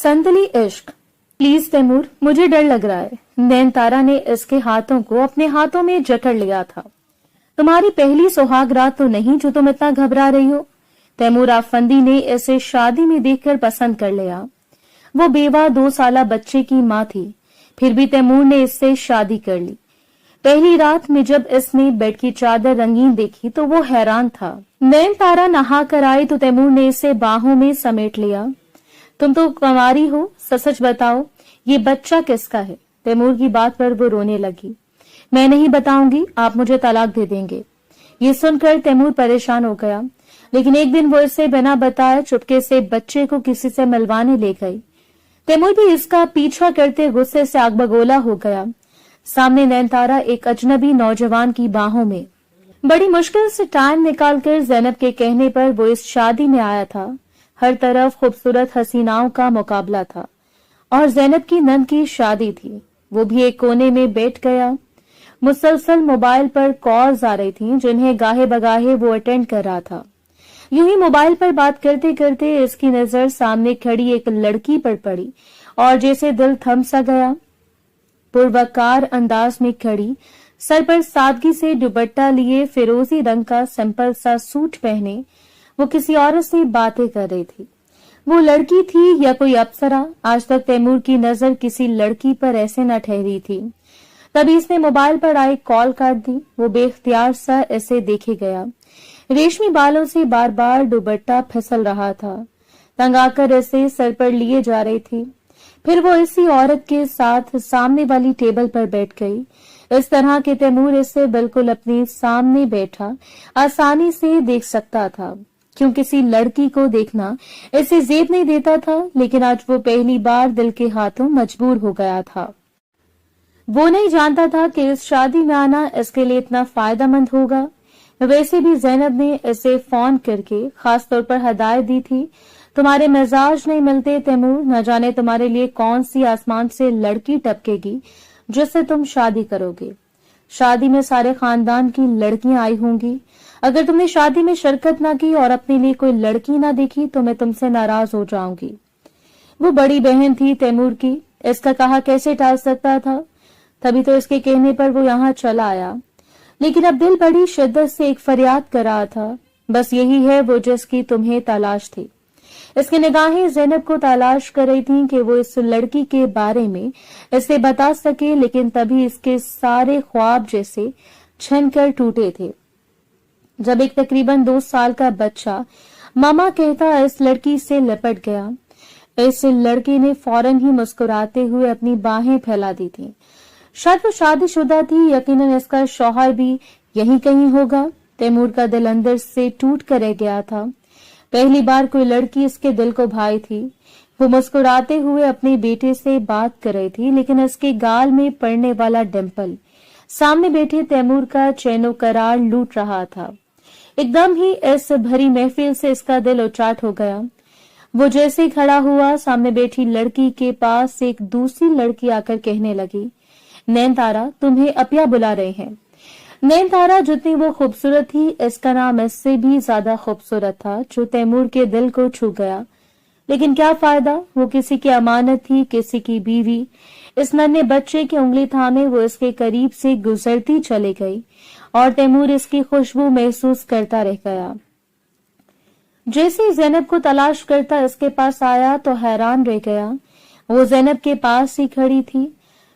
संदली इश्क। प्लीज तैमूर, मुझे डर लग रहा है। नैनतारा ने इसके हाथों को अपने हाथों में जकड़ लिया था। तुम्हारी पहली सुहाग रात तो नहीं जो तुम इतना घबरा रही हो। तैमूर आफंदी ने इसे शादी में देखकर पसंद कर लिया। वो बेवा 2 साला बच्चे की माँ थी, फिर भी तैमूर ने इससे शादी कर ली। पहली रात में जब इसने बेड की चादर रंगीन देखी तो वो हैरान था। नैनतारा नहा कर आई तो तैमूर ने इसे बाहों में समेट लिया। तुम तो कुंवारी हो, सच बताओ ये बच्चा किसका है? तैमूर की बात पर वो रोने लगी। मैं नहीं बताऊंगी, आप मुझे तलाक दे देंगे। ये सुनकर तैमूर परेशान हो गया, लेकिन एक दिन वो इसे बिना बताए चुपके से बच्चे को किसी से मिलवाने ले गई। तैमूर भी इसका पीछा करते गुस्से से आग बगोला हो गया। सामने नैनतारा एक अजनबी नौजवान की बाहों में। बड़ी मुश्किल से टाइम निकालकर ज़ैनब के कहने पर वो इस शादी में आया था। हर तरफ खूबसूरत हसीनाओं का मुकाबला था और ज़ैनब की नंद की शादी थी। वो भी एक कोने में बैठ गया। मुसलसल मोबाइल पर कॉल्स आ रही थीं, जिन्हें गाहे बगाहे वो अटेंड कर रहा था। यूं ही मोबाइल पर बात करते करते इसकी नजर सामने खड़ी एक लड़की पर पड़ी और जैसे दिल थम सा गया। पुरवकार अंदाज में खड़ी, सर पर सादगी से दुपट्टा लिए, फिरोजी रंग का सिंपल सा सूट पहने वो किसी औरत से बातें कर रही थी। वो लड़की थी या कोई अप्सरा? आज तक तैमूर की नजर किसी लड़की पर ऐसे न ठहरी थी। तभी इसने मोबाइल पर आई कॉल काट दी। वो बेख्तियार सा ऐसे देखे गया। रेशमी बालों से बार बार दुपट्टा फिसल रहा था। तंग आकर ऐसे सर पर लिए जा रही थी। फिर वो इसी औरत के साथ सामने वाली टेबल पर बैठ गई। इस तरह के तैमूर इसे बिल्कुल अपने सामने बैठा आसानी से देख सकता था। क्यों किसी लड़की को देखना इसे जेब नहीं देता था, लेकिन आज वो पहली बार दिल के हाथों मजबूर हो गया था। वो नहीं जानता था कि इस शादी में आना इसके लिए इतना फायदेमंद होगा। वैसे भी ज़ैनब ने इसे फोन करके खास तौर पर हदायत दी थी, तुम्हारे मिजाज नहीं मिलते तैमूर, न जाने तुम्हारे लिए कौन सी आसमान से लड़की टपकेगी जिससे तुम शादी करोगे। शादी में सारे खानदान की लड़कियां आई होंगी। अगर तुमने शादी में शिरकत ना की और अपने लिए कोई लड़की ना देखी तो मैं तुमसे नाराज हो जाऊंगी। वो बड़ी बहन थी तैमूर की, इसका कहा कैसे टाल सकता था? तभी तो इसके कहने पर वो यहाँ चला आया, लेकिन अब दिल बड़ी शिद्दत से एक फरियाद कर रहा था, बस यही है वो जिसकी तुम्हें तलाश थी। इसकी निगाहें ज़ैनब को तलाश कर रही थीं कि वो इस लड़की के बारे में इसे बता सके, लेकिन तभी इसके सारे ख्वाब जैसे छन कर टूटे थे जब एक तकरीबन 2 साल का बच्चा मामा कहता इस लड़की से लिपट गया। इस लड़की ने फौरन ही मुस्कुराते हुए अपनी बाहें फैला दी थी। शायद वो शादीशुदा थी, यकीनन इसका शौहर भी यहीं कहीं होगा। तैमूर का दिल अंदर से टूट कर रह गया था। पहली बार कोई लड़की इसके दिल को भाई थी। वो मुस्कुराते हुए अपने बेटे से बात कर रही थी, लेकिन इसके गाल में पड़ने वाला डिंपल सामने बैठे तैमूर का चैनो करार लूट रहा था। एकदम ही इस भरी महफिल से इसका दिल उचाट हो गया। वो जैसे खड़ा हुआ, सामने बैठी लड़की के पास एक दूसरी लड़की आकर कहने लगी, नैनतारा तुम्हें अपिया बुला रहे हैं। नैनतारा जितनी वो खूबसूरत थी, इसका नाम इससे भी ज्यादा खूबसूरत था, जो तैमूर के दिल को छू गया। लेकिन क्या फायदा, वो किसी की अमानत थी, किसी की बीवी। इस नन्हे बच्चे की उंगली थामे वो इसके करीब से गुजरती चली गई और तैमूर इसकी खुशबू महसूस करता रह गया। जैसे ही ज़ैनब को तलाश करता इसके पास आया तो हैरान रह गया। वो ज़ैनब के पास ही खड़ी थी,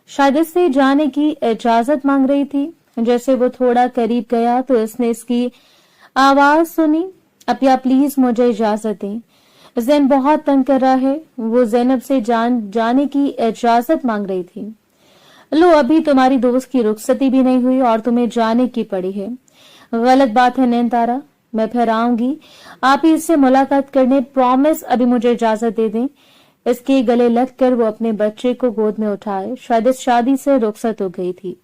शायद इससे जाने की इजाजत मांग रही थी। जैसे वो थोड़ा करीब गया तो इसने इसकी आवाज सुनी, अपिया प्लीज मुझे इजाजत दें, ज़ैन बहुत तंग कर रहा है। वो ज़ैनब से जाने की इजाजत मांग रही थी। लो, अभी तुम्हारी दोस्त की रुखसती भी नहीं हुई और तुम्हें जाने की पड़ी है। गलत बात है नैनतारा, मैं फिर आऊंगी, आप ही इससे मुलाकात करने, प्रॉमिस अभी मुझे इजाजत दे दें। इसके गले लगकर वो अपने बच्चे को गोद में उठाए। शायद इस शादी से रुखसत हो गई थी,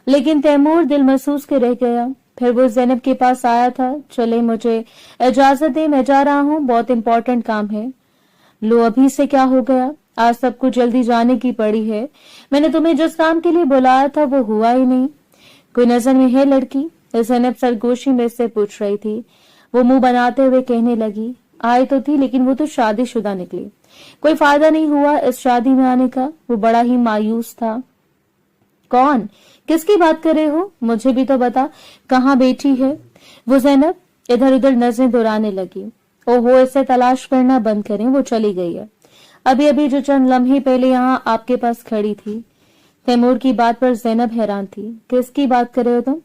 लेकिन तैमूर दिल महसूस के रह गया। फिर वो ज़ैनब के पास आया था, चले मुझे इजाजत दे, मैं जा रहा हूँ, बहुत इंपॉर्टेंट काम है। लो, अभी से क्या हो गया, आज सबको जल्दी जाने की पड़ी है। मैंने तुम्हें जिस काम के लिए बुलाया था वो हुआ ही नहीं। कोई नजर में है लड़की? ज़ैनब सरगोशी में से पूछ रही थी। वो मुंह बनाते हुए कहने लगी, आए तो थी लेकिन वो तो शादीशुदा निकली। कोई फायदा नहीं हुआ इस शादी में आने का। वो बड़ा ही मायूस था। कौन? किसकी बात कर रहे हो? मुझे भी तो बता, कहाँ बैठी है वो? ज़ैनब इधर उधर नजरें दौड़ाने लगी। ओहो, इसे तलाश करना बंद करें, वो चली गई है। अभी अभी जो चंद लम्हे पहले यहाँ आपके पास खड़ी थी। तैमूर की बात पर ज़ैनब हैरान थी। किसकी बात कर रहे हो तुम?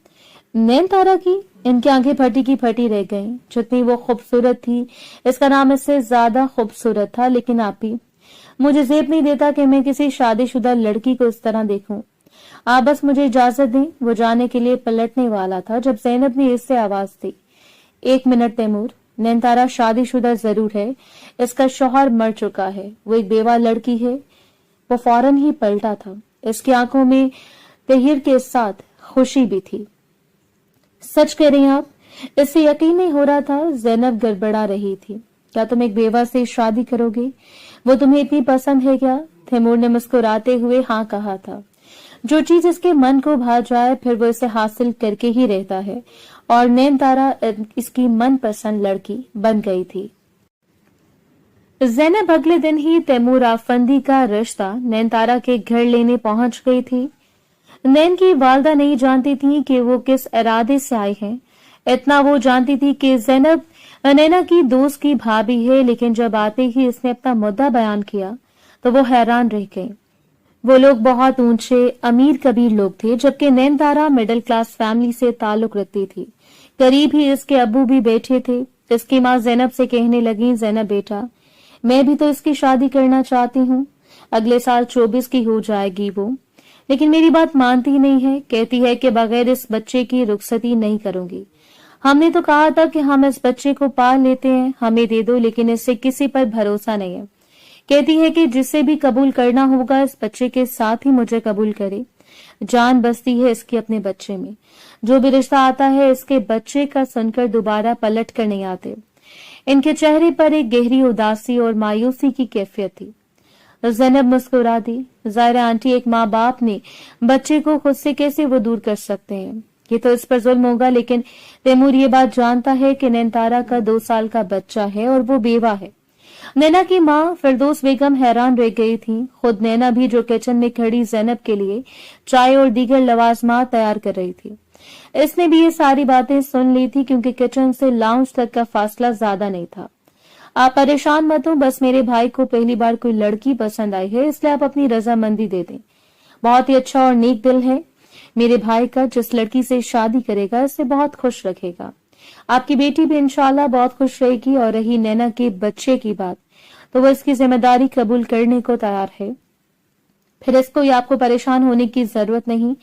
नैन तारा की। इनकी आंखें फटी की फटी रह गईं। जितनी वो खूबसूरत थी, इसका नाम इससे ज्यादा खूबसूरत था। लेकिन आप ही, मुझे जेब नहीं देता कि मैं किसी शादीशुदा लड़की को इस तरह देखूं। आप बस मुझे इजाजत दें। वो जाने के लिए पलटने वाला था जब ज़ैनब ने इससे आवाज दी। 1 मिनट तैमूर, नैनतारा शादीशुदा जरूर है, इसका शौहर मर चुका है, वो एक बेवा लड़की है। वो फौरन ही पलटा था। इसकी आंखों में तहिर के साथ खुशी भी थी। सच कह रही हैं आप? इससे यकीन नहीं हो रहा था। ज़ैनब गड़बड़ा रही थी। क्या तुम एक बेवा से शादी करोगे? वो तुम्हें इतनी पसंद है क्या? तैमूर ने मुस्कुराते हुए हाँ कहा था। जो चीज इसके मन को भा जाए फिर वो इसे हासिल करके ही रहता है, और नैनतारा इसकी मनपसंद लड़की बन गई थी। ज़ैनब अगले दिन ही तैमूर आफंदी का रिश्ता नैनतारा के घर लेने पहुंच गई थी। नैन की वालदा नहीं जानती थी कि वो किस इरादे से आए हैं। इतना वो जानती थी कि ज़ैनब नैना की दोस्त की भाभी है, लेकिन जब आते ही इसने अपना मुद्दा बयान किया तो वो हैरान रह गई। वो लोग बहुत ऊंचे अमीर कबीर लोग थे, जबकि नैनतारा मिडिल क्लास फैमिली से ताल्लुक रखती थी। करीब ही इसके अब्बू भी बैठे थे। इसकी माँ ज़ैनब से कहने लगी, ज़ैनब बेटा, मैं भी तो इसकी शादी करना चाहती हूँ। अगले साल 24 की हो जाएगी वो, लेकिन मेरी बात मानती नहीं है। कहती है कि बगैर इस बच्चे की रुखसती नहीं करूंगी। हमने तो कहा था कि हम इस बच्चे को पाल लेते हैं, हमें दे दो, लेकिन इससे किसी पर भरोसा नहीं है। कहती है कि जिसे भी कबूल करना होगा इस बच्चे के साथ ही मुझे कबूल करे। जान बसती है इसकी अपने बच्चे में। जो भी रिश्ता आता है इसके बच्चे का सुनकर दोबारा पलट कर नहीं आते। इनके चेहरे पर एक गहरी उदासी और मायूसी की कैफियत थी। ज़ैनब मुस्कुरा दी। ज़ाहिरा आंटी, एक माँ बाप ने बच्चे को खुद से कैसे वो दूर कर सकते हैं? ये तो इस पर जुल्म होगा। लेकिन तैमूर ये बात जानता है कि नैनतारा का 2 साल का बच्चा है और वो बेवा है। नैना की माँ फिरदौस बेगम हैरान रह गई थी। खुद नैना भी, जो किचन में खड़ी ज़ैनब के लिए चाय और दीगर लवाजमात तैयार कर रही थी, इसने भी ये सारी बातें सुन ली थी, क्योंकि किचन से लाउंज तक का फासला ज्यादा नहीं था। आप परेशान मत हो, बस मेरे भाई को पहली बार कोई लड़की पसंद आई है, इसलिए आप अपनी रजामंदी दे दें। बहुत ही अच्छा और नेक दिल है मेरे भाई का। जिस लड़की से शादी करेगा इससे बहुत खुश रखेगा। आपकी बेटी भी इंशाल्लाह बहुत खुश रहेगी। और रही नैना के बच्चे की बात, तो वो इसकी जिम्मेदारी कबूल करने को तैयार है। फिर इसको या आपको परेशान होने की जरूरत नहीं।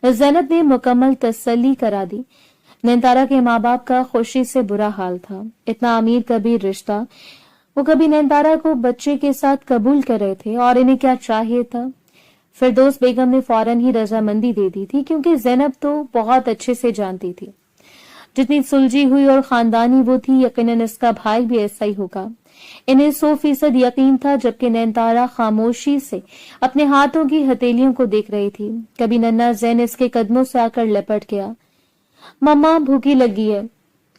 ज़ैनब ने मुकम्मल तसल्ली करा दी। नैनतारा के माँ बाप का खुशी से बुरा हाल था। इतना अमीर कबीर रिश्ता वो कभी नैनतारा को बच्चे के साथ कबूल कर रहे थे, और इन्हें क्या चाहिए था? फिरदौस बेगम ने फौरन ही रजामंदी दे दी थी, क्योंकि ज़ैनब तो बहुत अच्छे से जानती थी जितनी सुलझी हुई और खानदानी वो थी, यकीनन इसका भाई भी ऐसा ही होगा। इन्हें 100% यकीन था। जबकि नैनतारा खामोशी से अपने हाथों की हथेलियों को देख रही थी। कभी नन्ना ज़ैन इसके कदमों से आकर लपट गया। मम्मा भूखी लगी है।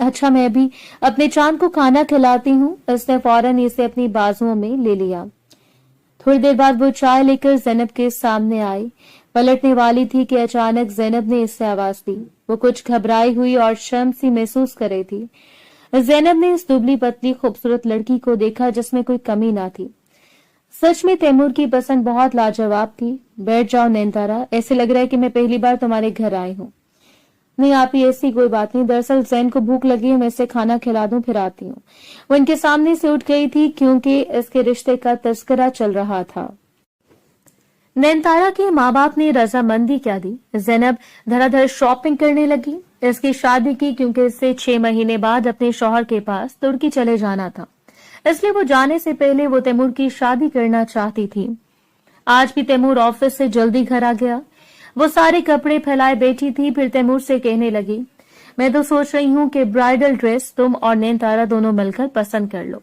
अच्छा, मैं भी अपने चांद को खाना खिलाती हूँ। इसने फौरन इसे अपनी बाजुओं में ले लिया। थोड़ी देर बाद वो चाय लेकर ज़ैनब के सामने आई। पलटने वाली थी कि अचानक ज़ैनब ने इससे आवाज दी। वो कुछ घबराई हुई और शर्म सी महसूस कर रही थी। ज़ैनब ने इस दुबली पतली खूबसूरत लड़की को देखा जिसमें कोई कमी ना थी। सच में तैमूर की पसंद बहुत लाजवाब थी। बैठ जाओ नैनतारा, ऐसे लग रहा है कि मैं पहली बार तुम्हारे घर आई हूँ। नहीं आप ही, ऐसी कोई बात नहीं। दरअसल ज़ैन को भूख लगी है, मैं इसे खाना खिला दूं फिर आती हूँ। वो इनके सामने से उठ गई थी, क्योंकि इसके रिश्ते का तस्करा चल रहा था। नैनतारा के माँ बाप ने रजामंदी क्या दी। ज़ैनब धड़ाधड़ शॉपिंग करने लगी। इसकी शादी की, क्योंकि इससे 6 महीने बाद अपने शौहर के पास तुर्की चले जाना था, इसलिए वो जाने से पहले वो तैमूर की शादी करना चाहती थी। आज भी तैमूर ऑफिस से जल्दी घर आ गया। वो सारे कपड़े फैलाए बैठी थी। फिर तैमूर से कहने लगी, मैं तो सोच रही हूँ कि ब्राइडल ड्रेस तुम और नैनतारा दोनों मिलकर पसंद कर लो।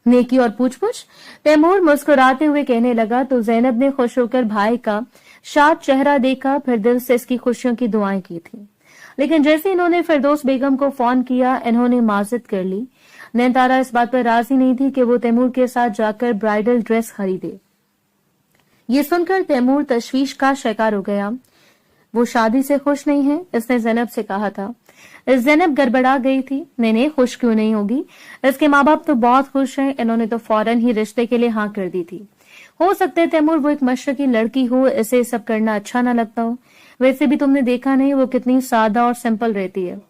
नेकी और पूछ-पूछ, तैमूर मुस्कुराते हुए कहने लगा। तो ज़ैनब ने खुश होकर भाई का शाद चेहरा देखा, फिर दिल से इसकी खुशियों की दुआएं की थी। लेकिन जैसे इन्होंने फिरदौस बेगम को फोन किया, इन्होंने माजत कर ली। नैनतारा इस बात पर राजी नहीं थी कि वो तैमूर के साथ जाकर ब्राइडल ड्रेस खरीदे। ये सुनकर तैमूर तशवीश का शिकार हो गया। वो शादी से खुश नहीं है, इसने ज़ैनब से कहा था। ज़ैनब गड़बड़ा गई थी। नहीं, खुश क्यों नहीं होगी, इसके माँ बाप तो बहुत खुश हैं, इन्होंने तो फौरन ही रिश्ते के लिए हाँ कर दी थी। हो सकता है तैमूर वो एक मशरकी लड़की हो, इसे सब करना अच्छा ना लगता हो। वैसे भी तुमने देखा नहीं वो कितनी सादा और सिंपल रहती है।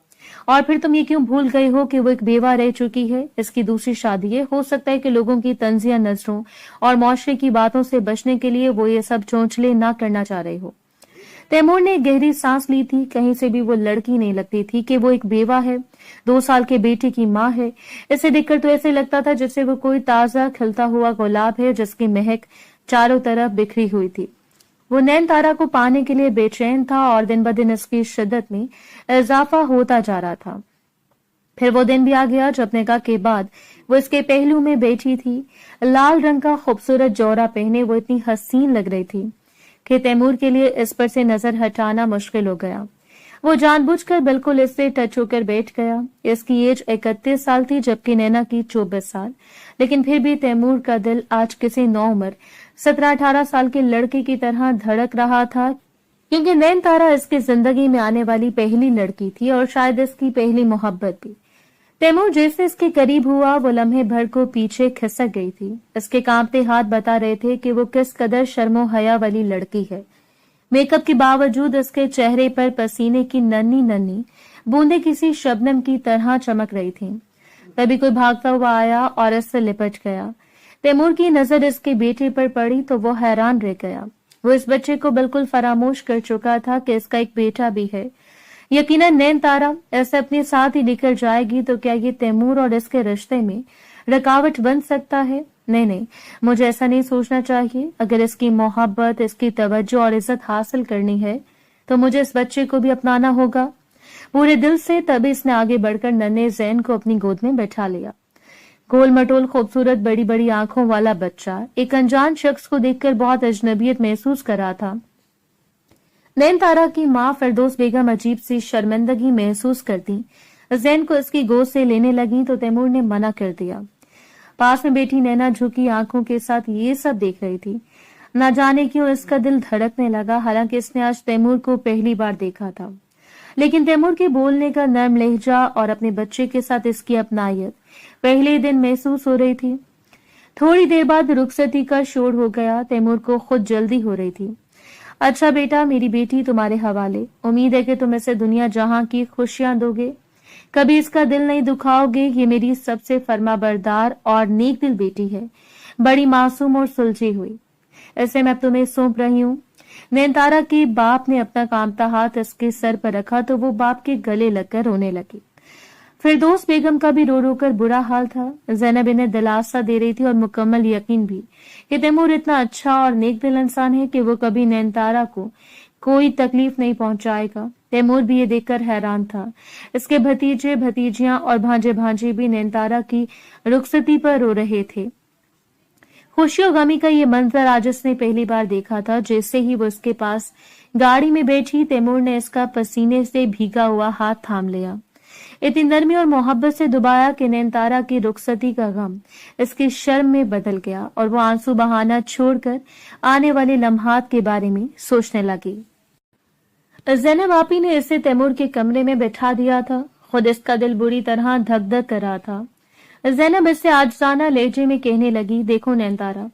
और फिर तुम ये क्यों भूल गए हो कि वो एक बेवा रह चुकी है, इसकी दूसरी शादी है। हो सकता है कि लोगों की तंजिया नजरों और मुआशरे की बातों से बचने के लिए वो ये सब चोंचले ना करना चाह रही हो। तैमूर ने गहरी सांस ली थी। कहीं से भी वो लड़की नहीं लगती थी कि वो एक बेवा है, 2 साल के बेटे की माँ है। इसे देखकर तो ऐसे लगता था जैसे वो कोई ताजा खिलता हुआ गुलाब है जिसकी महक चारों तरफ बिखरी हुई थी। वो नैनतारा को पाने के लिए बेचैन था और दिन ब दिन इसकी शिद्दत में इजाफा होता जा रहा था। फिर वो दिन भी आ गया जब निकाह के बाद वो इसके पहलू में बैठी थी। लाल रंग का खूबसूरत जौरा पहने वो इतनी हसीन लग रही थी कि तैमूर के लिए इस पर से नजर हटाना मुश्किल हो गया। वो जानबूझकर बिल्कुल इससे टच होकर बैठ गया। इसकी एज 31 साल थी जबकि नैना की 24 साल, लेकिन फिर भी तैमूर का दिल आज किसी नौउम्र 17-18 साल के लड़के की तरह धड़क रहा था, क्योंकि नैनतारा इसकी जिंदगी में आने वाली पहली लड़की थी और शायद इसकी पहली मोहब्बत भी। तैमूर जैसे इसके करीब हुआ वो लम्हे भर को पीछे खिसक गई थी। इसके कांपते हाथ बता रहे थे कि वो किस कदर शर्मो हया वाली लड़की है। मेकअप के बावजूद इसके चेहरे पर पसीने की नन्ही नन्ही बूंदें किसी शबनम की तरह चमक रही थीं। तभी कोई भागता हुआ आया और इससे लिपट गया। तैमूर की नजर इसके बेटे पर पड़ी तो वो हैरान रह गया। वो इस बच्चे को बिल्कुल फरामोश कर चुका था कि इसका एक बेटा भी है। यकीनन नैनतारा ऐसे अपने साथ ही लेकर जाएगी तो क्या ये तैमूर और इसके रिश्ते में रुकावट बन सकता है? नहीं, मुझे ऐसा नहीं सोचना चाहिए। अगर इसकी मोहब्बत, इसकी तवज्जो और इज्जत हासिल करनी है तो मुझे इस बच्चे को भी अपनाना होगा पूरे दिल से। तभी इसने आगे बढ़कर नन्हे ज़ैन को अपनी गोद में बैठा लिया। गोल मटोल खूबसूरत बड़ी बड़ी आंखों वाला बच्चा एक अनजान शख्स को देखकर बहुत अजनबियत महसूस कर रहा था। नैनतारा की माँ फिरदौस बेगम अजीब सी शर्मिंदगी महसूस करती ज़ैन को इसकी गोद से लेने लगी तो तैमूर ने मना कर दिया। पास में बैठी नैना झुकी आंखों के साथ ये सब देख रही थी। न जाने क्यों इसका दिल धड़कने लगा। हालांकि इसने आज तैमूर को पहली बार देखा था, लेकिन तैमूर के बोलने का नर्म लहजा और अपने बच्चे के साथ इसकी अपनायत पहले दिन महसूस हो रही थी। थोड़ी देर बाद रुखसती का शोर हो गया। तैमूर को खुद जल्दी हो रही थी। अच्छा बेटा, मेरी बेटी तुम्हारे हवाले। उम्मीद है कि तुम इसे दुनिया जहां की खुशियां दोगे, कभी इसका दिल नहीं दुखाओगे। ये मेरी सबसे फरमाबरदार और नेक दिल बेटी है, बड़ी मासूम और सुलझी हुई। ऐसे मैं तुम्हें सौंप रही हूँ। नैनतारा के बाप ने अपना कामता हाथ इसके सर पर रखा तो वो बाप के गले लगकर रोने लगी। फिरदौस बेगम का भी रो रो कर बुरा हाल था। ज़ैनब इन्हें दिलासा दे रही थी और मुकम्मल यकीन भी कि तैमूर इतना अच्छा और नेक दिल इंसान है कि वो कभी नैनतारा को कोई तकलीफ नहीं पहुंचाएगा। तैमूर भी ये देखकर हैरान था। इसके भतीजे भतीजियां और भांजे भांजे भी नैनतारा की रुखसती पर रो रहे थे। खुशी और गमी का ये मंजर आज इसने पहली बार देखा था। जैसे ही वो इसके पास गाड़ी में बैठी, तैमूर ने इसका पसीने से भीगा हुआ हाथ थाम लिया। इतनी नरमी और मोहब्बत से दुबाया कि नैनतारा की रुखसती का गम इसकी शर्म में बदल गया और वो आंसू बहाना छोड़कर आने वाले लम्हात के बारे में सोचने लगी। ज़ैनब आपी ने इसे तैमूर के कमरे में बैठा दिया था। खुद इसका दिल बुरी तरह धक धक कर रहा था। ज़ैनब इससे आजजाना लहजे में कहने लगी, देखो नैनतारा,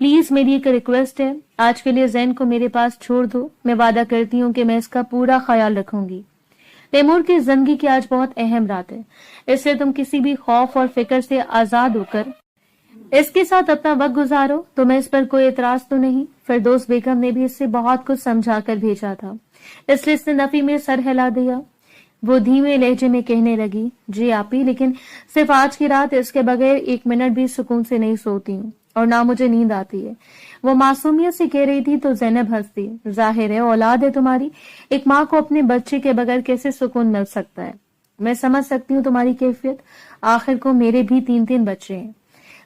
प्लीज मेरी एक रिक्वेस्ट है, आज के लिए ज़ैन को मेरे पास छोड़ दो। मैं वादा करती हूँ कि मैं इसका पूरा ख्याल रखूंगी। तैमूर की जिंदगी की आज बहुत अहम रात है, इसलिए तुम किसी भी खौफ और फिक्र से आजाद होकर इसके साथ अपना वक्त गुजारो। तुम्हें इस पर कोई एतराज तो नहीं? फिरदौस बेगम ने भी इससे बहुत कुछ समझा कर भेजा था, इसलिए इसने नफी में सर हिला दिया। वो धीमे लहजे में कहने लगी, जी आपी, लेकिन सिर्फ आज की रात इसके बगैर 1 मिनट भी सुकून से नहीं सोती हूँ और ना मुझे नींद आती है। वो मासूमियत से कह रही थी तो ज़ैनब हंसती। जाहिर है औलाद है तुम्हारी, एक माँ को अपने बच्चे के बगैर कैसे सुकून मिल सकता है। मैं समझ सकती हूँ तुम्हारी कैफियत, आखिर को मेरे भी 3-3 बच्चे हैं।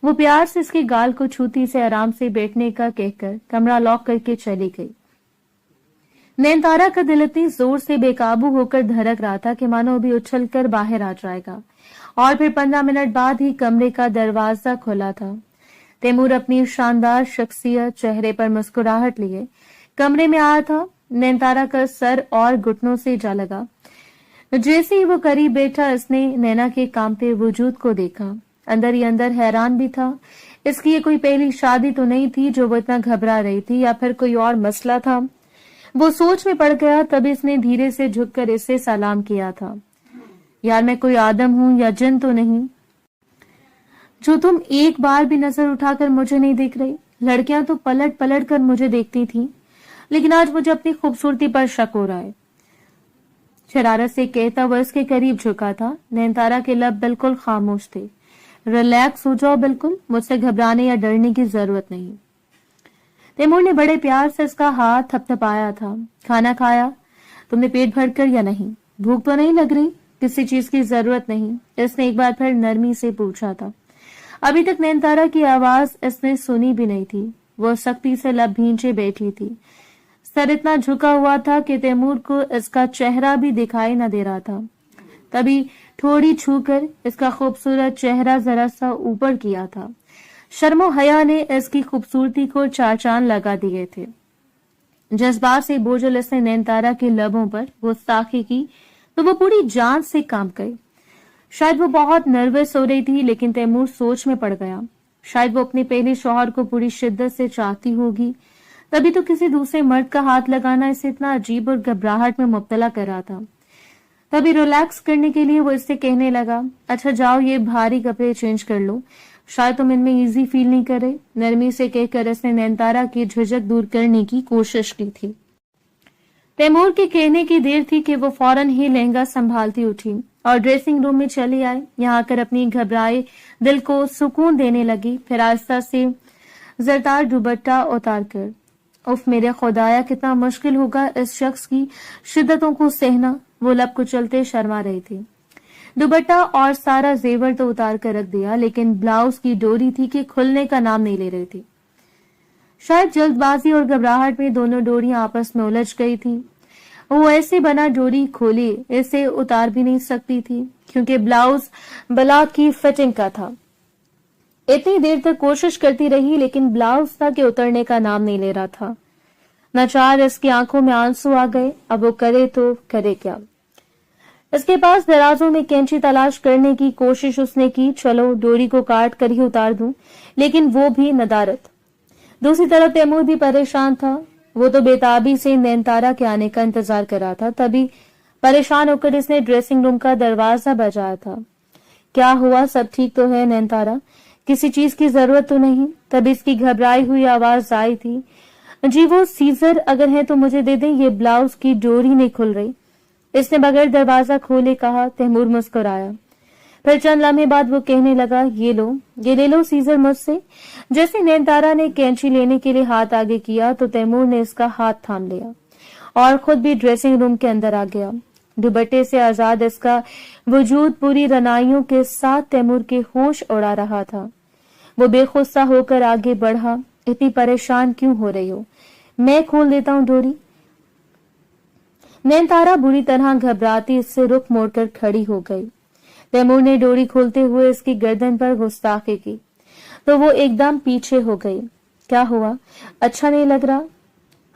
वो प्यार से इसके गाल को छूती से आराम से बैठने का कहकर कमरा लॉक करके चली गई। नैनतारा का दिल इतनी जोर से बेकाबू होकर धड़क रहा था कि मानो अभी उछल कर बाहर आ जाएगा। और फिर 15 मिनट बाद ही कमरे का दरवाजा खुला था। तैमूर अपनी शानदार शख्सियत, चेहरे पर मुस्कुराहट लिए कमरे में आया था। नैनतारा का सर और घुटनों से जा लगा। जैसे ही वो करीब बैठा, इसने नैना के कांपते वजूद को देखा। अंदर ही अंदर हैरान भी था। इसकी ये कोई पहली शादी तो नहीं थी जो वो इतना घबरा रही थी, या फिर कोई और मसला था। वो सोच में पड़ गया। तभी इसने धीरे से झुककर इससे सलाम किया था। यार, मैं कोई आदम हूं या जिन तो नहीं जो तुम एक बार भी नजर उठाकर मुझे नहीं देख रही? लड़कियां तो पलट पलट कर मुझे देखती थी, लेकिन आज मुझे अपनी खूबसूरती पर शक हो रहा है। शरारत से कहता हुआ इसके करीब झुका था। नैनतारा के लब बिल्कुल खामोश थे। रिलैक्स हो जाओ, बिल्कुल मुझसे घबराने या डरने की जरूरत नहीं। तैमूर ने बड़े प्यार से इसका हाथ थपथपाया था। खाना खाया? तुमने पेट भरकर या नहीं? भूख तो नहीं लग रही? किसी चीज की जरूरत नहीं, इसने एक बार फिर नरमी से पूछा था। अभी तक नैनतारा की आवाज इसने सुनी भी नहीं थी। वो सख्ती से लब भींचे बैठी थी। सर इतना झुका हुआ था कि तैमूर को इसका चेहरा भी दिखाई न दे रहा था। तभी थोड़ी छूकर इसका खूबसूरत चेहरा जरा सा ऊपर किया था। शर्मो हया ने इसकी खूबसूरती को चार चांद लगा दिए थे। जज्बात से बोझल इसने नैनतारा के लबों पर गुस्ताखी की तो वो पूरी जान से कांप गई। शायद वो बहुत नर्वस हो रही थी, लेकिन तैमूर सोच में पड़ गया। शायद वो अपने पहले शौहर को पूरी शिद्दत से चाहती होगी, तभी तो किसी दूसरे मर्द का हाथ लगाना इसे इतना अजीब और घबराहट में मुब्तला कर रहा था। तभी रिलैक्स करने के लिए वो इससे कहने लगा, अच्छा जाओ, ये भारी कपड़े चेंज कर लो, शायद तुम इनमें इजी फील नहीं करे। नरमी से कहकर इसने नैनतारा की झिझक दूर करने की कोशिश की थी। तैमूर के कहने की देर थी कि वो फौरन ही लहंगा संभालती उठी और ड्रेसिंग रूम में चली आई। यहाँ आकर अपनी घबराए दिल को सुकून देने लगी। फिर आस्ता से जरदार दुपट्टा उतार कर, उफ मेरे खुदाया, कितना मुश्किल होगा इस शख्स की शिद्दतों को सहना। वो लब कुचलते शर्मा रही थी। दुपट्टा और सारा जेवर तो उतार कर रख दिया, लेकिन ब्लाउज की डोरी थी कि खुलने का नाम नहीं ले रही थी। शायद जल्दबाजी और घबराहट में दोनों डोरियां आपस में उलझ गई थी। वो ऐसे बना डोरी खोली इसे उतार भी नहीं सकती थी, क्योंकि ब्लाउज बला की फिटिंग का था। इतनी देर तक कोशिश करती रही, लेकिन ब्लाउज था कि उतरने का नाम नहीं ले रहा था। नाचार इसकी आंखों में आंसू आ गए। अब वो करे तो करे क्या? इसके पास दराजों में कैंची तलाश करने की कोशिश उसने की। चलो डोरी को काट कर ही उतार दूं, लेकिन वो भी नदारत। दूसरी तरफ तैमूर भी परेशान था। वो तो बेताबी से नैनतारा के आने का इंतजार कर रहा था। तभी परेशान होकर इसने ड्रेसिंग रूम का दरवाजा बजाया था। क्या हुआ? सब ठीक तो है नैनतारा? किसी चीज की जरूरत तो नहीं? तभी इसकी घबराई हुई आवाज आई थी, जी वो सीजर अगर है तो मुझे दे दें, ये ब्लाउज की डोरी नहीं खुल रही। इसने बगैर दरवाजा खोले कहा। तैमूर मुस्कुराया। फिर चंद लम्हे बाद वो कहने लगा, ये ले लो सीजर मुझसे। जैसे नैनतारा ने कैंची लेने के लिए हाथ आगे किया तो तैमूर ने इसका हाथ थाम लिया और खुद भी ड्रेसिंग रूम के अंदर आ गया। दुपट्टे से आजाद इसका वजूद पूरी रनाइयों के साथ तैमूर के होश उड़ा रहा था। वो बेखुद सा होकर आगे बढ़ा। इतनी परेशान क्यों हो रही हो? मैं खोल देता हूँ डोरी। नैनतारा बुरी तरह घबराती इससे रुख मोड़कर खड़ी हो गई। तैमूर ने डोरी खोलते हुए इसकी गर्दन पर गुस्ताखी की तो वो एकदम पीछे हो गई। क्या हुआ? अच्छा नहीं लग रहा?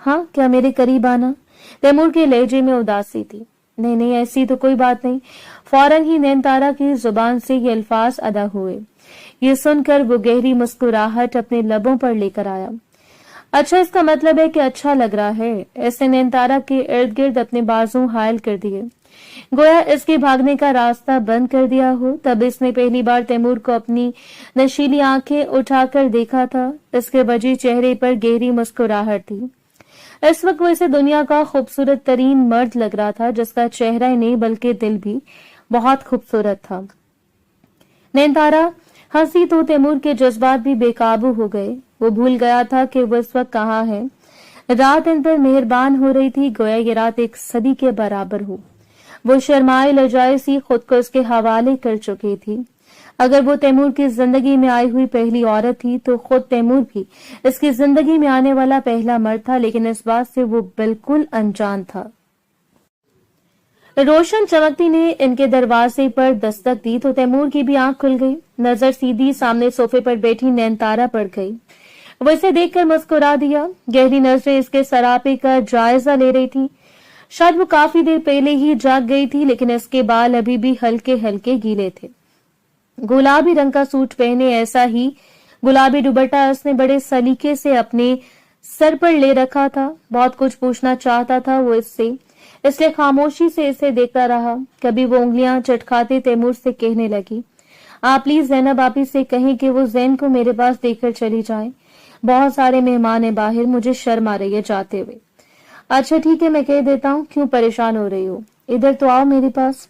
हाँ, क्या मेरे करीब आना? तैमूर के लहजे में उदासी थी। नहीं, ऐसी तो कोई बात नहीं। फौरन ही नैनतारा की जुबान से ये अल्फाज अदा हुए। ये सुनकर वो गहरी मुस्कुराहट अपने लबों पर लेकर आया। अच्छा, इसका मतलब है कि अच्छा लग रहा है। ऐसे नैनतारा के इर्द गिर्द अपने बाजू हायल कर दिए, गोया इसके भागने का रास्ता बंद कर दिया हो। तब इसने पहली बार तैमूर को अपनी नशीली आंखें उठाकर देखा था। इसके वजी चेहरे पर गहरी मुस्कुराहट थी। इस वक्त वो इसे दुनिया का खूबसूरत तरीन मर्द लग रहा था, जिसका चेहरा ही नहीं बल्कि दिल भी बहुत खूबसूरत था। नैनतारा हंसी तो तैमूर के जज्बात भी बेकाबू हो गए। वो भूल गया था कि वो इस वक्त कहाँ है। रात इन पर मेहरबान हो रही थी, गोया ये रात एक सदी के बराबर हो। वो शर्माए लजाए सी खुद को इसके हवाले कर चुकी थी। اگر وہ تیمور کی زندگی میں آئی ہوئی پہلی عورت تھی تو خود تیمور بھی اس کی زندگی میں آنے والا پہلا مرد تھا، لیکن اس بات سے وہ بالکل انجان تھا۔ روشن چمکتی نے ان کے دروازے پر دستک دی تو تیمور کی بھی آنکھ کھل گئی۔ نظر سیدھی سامنے صوفے پر بیٹھی نینتارا پڑ گئی۔ وہ اسے دیکھ کر مسکرا دیا۔ گہری نظریں اس کے سراپے کا جائزہ لے رہی تھی۔ شاید وہ کافی دیر پہلے ہی جاگ گئی تھی، لیکن اس کے بال ابھی بھی ہلکے ہلکے گیلے تھے۔ گلابی رنگ کا سوٹ پہنے ایسا ہی گلابی دوپٹہ اس نے بڑے سلیقے سے اپنے سر پر لے رکھا تھا۔ بہت کچھ پوچھنا چاہتا تھا وہ اس سے، اس لیے خاموشی سے اسے دیکھتا رہا۔ کبھی وہ انگلیاں چٹکاتے تیمور سے کہنے لگی، آپ پلیز زینب آپی سے کہیں کہ وہ زین کو میرے پاس دے کر چلی جائیں، بہت سارے مہمان ہیں باہر، مجھے شرم آ رہی ہے جاتے ہوئے۔ اچھا ٹھیک ہے، میں کہہ دیتا ہوں، کیوں پریشان ہو رہی ہو، ادھر تو آؤ میرے پاس۔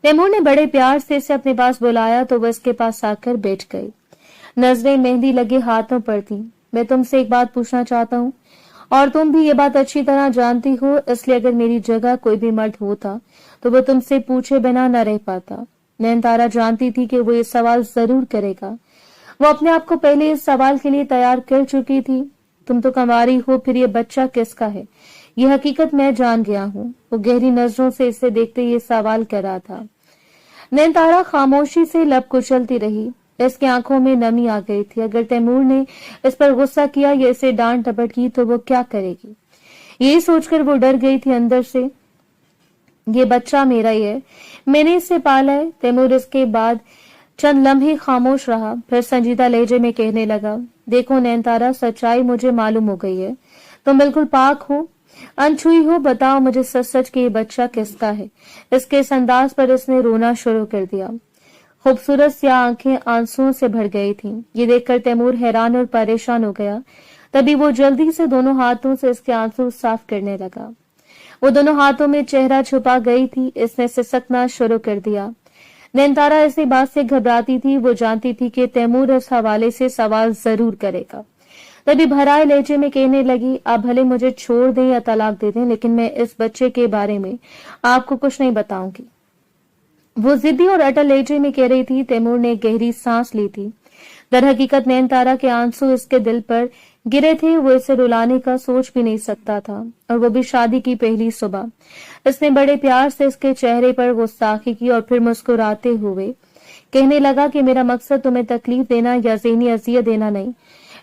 تیمور نے بڑے پیار سے اسے اپنے پاس بلایا تو وہ اس کے پاس آ کر بیٹھ گئی۔ نظریں مہندی لگے ہاتھوں پر تھیں۔ میں تم سے ایک بات پوچھنا چاہتا ہوں، اور تم بھی یہ بات اچھی طرح جانتی ہو، اس لیے اگر میری جگہ کوئی بھی مرد ہوتا تو وہ تم سے پوچھے بنا نہ رہ پاتا۔ نینتارا جانتی تھی کہ وہ یہ سوال ضرور کرے گا۔ وہ اپنے آپ کو پہلے اس سوال کے لیے تیار کر چکی تھی۔ تم تو کنواری ہو، پھر یہ بچہ کس کا ہے؟ یہ حقیقت میں جان گیا ہوں۔ وہ گہری نظروں سے اسے دیکھتے یہ سوال کر رہا تھا۔ نینتارا خاموشی سے لب کچلتی رہی۔ اس کی آنکھوں میں نمی آ گئی تھی۔ اگر تیمور نے اس پر غصہ کیا یا اسے ڈانٹ ڈپٹ کی تو وہ کیا کرے گی؟ یہی سوچ کر وہ ڈر گئی تھی اندر سے۔ یہ بچہ میرا ہی ہے، میں نے اسے پالا ہے۔ تیمور اس کے بعد چند لمحے خاموش رہا، پھر سنجیدہ لہجے میں کہنے لگا، دیکھو نینتارا، سچائی مجھے معلوم ہو گئی ہے، تم بالکل پاک ہو، انچھوئی ہو، بتاؤ مجھے سچ سچ کہ یہ بچہ کس کا ہے؟ اس کے اس انداز پر اس نے رونا شروع کر دیا۔ خوبصورت سیاہ آنکھیں آنسوؤں سے بھر گئی تھیں۔ یہ دیکھ کر تیمور حیران اور پریشان ہو گیا۔ تبھی وہ جلدی سے دونوں ہاتھوں سے اس کے آنسو صاف کرنے لگا۔ وہ دونوں ہاتھوں میں چہرہ چھپا گئی تھی۔ اس نے سسکنا شروع کر دیا۔ نینتارا ایسی بات سے گھبراتی تھی، وہ جانتی تھی کہ تیمور اس حوالے سے سوال ضرور کرے گا۔ تبھی بھرائے لہجے میں کہنے لگی، آپ بھلے مجھے چھوڑ دیں یا طلاق دے دیں، لیکن میں اس بچے کے بارے میں آپ کو کچھ نہیں بتاؤں گی۔ وہ ضدی اور اٹل لہجے میں کہہ رہی تھی۔ تیمور نے گہری سانس لی تھی۔ در حقیقت نینتارا کے آنسو اس کے دل پر گرے تھے۔ وہ اسے رلانے کا سوچ بھی نہیں سکتا تھا، اور وہ بھی شادی کی پہلی صبح۔ اس نے بڑے پیار سے اس کے چہرے پر گستاخی کی اور پھر مسکراتے ہوئے کہنے لگا کہ میرا مقصد تمہیں تکلیف دینا یا ذہنی اذیت دینا نہیں،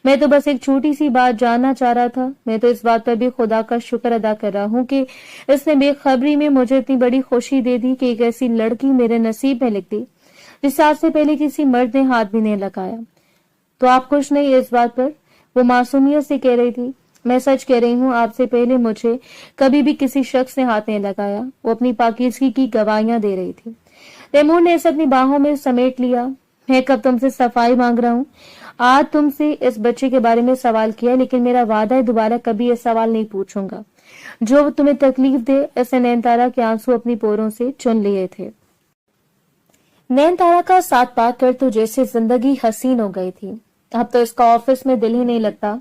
میں تو بس ایک چھوٹی سی بات جاننا چاہ رہا تھا۔ میں تو اس بات پر بھی خدا کا شکر ادا کر رہا ہوں کہ اس نے بے خبری میں مجھے اتنی بڑی خوشی دے دی کہ ایک ایسی لڑکی میرے نصیب میں لکھ دی جسے آج سے پہلے کسی مرد نے ہاتھ بھی نہیں لگایا۔ تو آپ خوش نہیں اس بات پر؟ وہ معصومیت سے کہہ رہی تھی۔ میں سچ کہہ رہی ہوں، آپ سے پہلے مجھے کبھی بھی کسی شخص نے ہاتھ نہیں لگایا۔ وہ اپنی پاکیزگی کی گواہیاں دے رہی تھی۔ تیمور نے اسے اپنی باہوں میں سمیٹ لیا۔ میں کب تم سے صفائی مانگ رہا ہوں؟ آج تم سے اس بچے کے بارے میں سوال کیا، لیکن میرا وعدہ ہے دوبارہ کبھی یہ سوال نہیں پوچھوں گا جو تمہیں تکلیف دے۔ اسے نینتارا کے آنسو اپنی پوروں سے چن لیے تھے۔ نینتارا کا ساتھ پا کر تو جیسے زندگی حسین ہو گئی تھی۔ اب تو اس کا آفس میں دل ہی نہیں لگتا۔